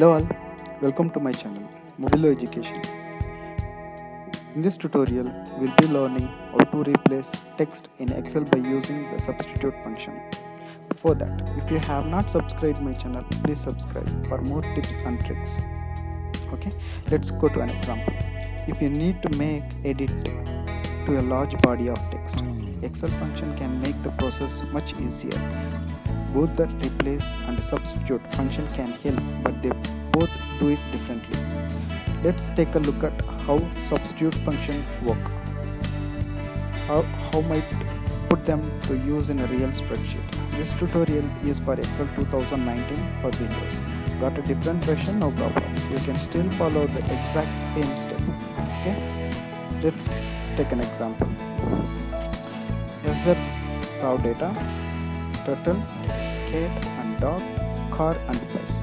Hello all, welcome to my channel Mobile Education. In this tutorial, we'll be learning how to replace text in Excel by using the substitute function. Before that, if you have not subscribed my channel, please subscribe for more tips and tricks. Okay, let's go to an example. If you need to make edit to a large body of text, Excel function can make the process much easier. Both the replace and substitute function can help, but they both do it differently. Let's take a look at how substitute function work. How might put them to use in a real spreadsheet. This tutorial is for Excel 2019 for Windows. Got a different version? No problem. You can still follow the exact same step. Okay. Let's take an example. Here's the raw data: turtle, cat and dog, car and bus.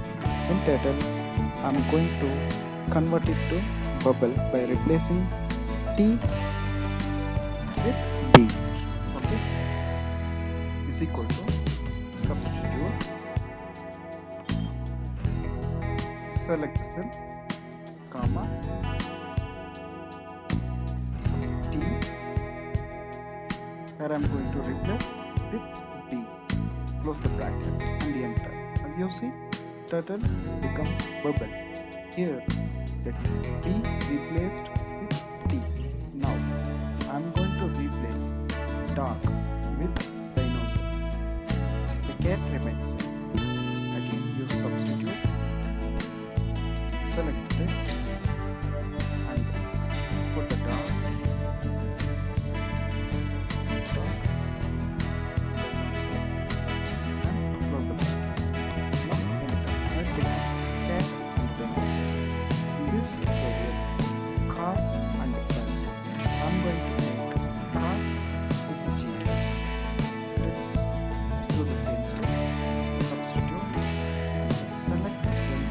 In turtle, I'm going to convert it to bubble by replacing T with B. Okay, is equal to substitute, select cell, comma, T, where I'm going to replace with B. Close the bracket and enter. As you see, turtle become bubble. Here, the B replaced with T. Now, I'm going to replace dog with dinosaur. The cat remains. Again, use substitute. Select text and put the dog. Car and bus. I'm going to make car with G. Let's do the same step. Substitute. Select the cell.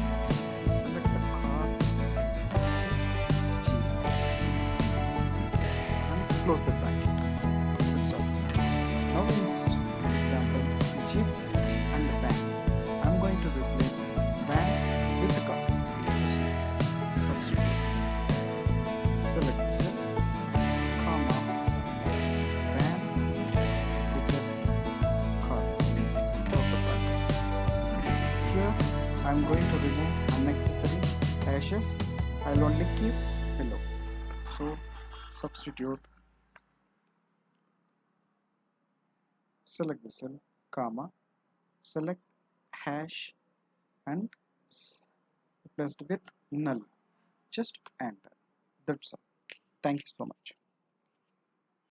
Select the car with G. And close the bracket. That's all. Now in this example, Jeep and van. I'm going to replace van with the car. Substitute. Select cell, comma, van with the car. Close the bracket. Here I'm going to remove unnecessary hashes. I'll only keep hello. So substitute, select the cell, comma, select hash and replaced with null. Just enter. That's all. Thank you so much.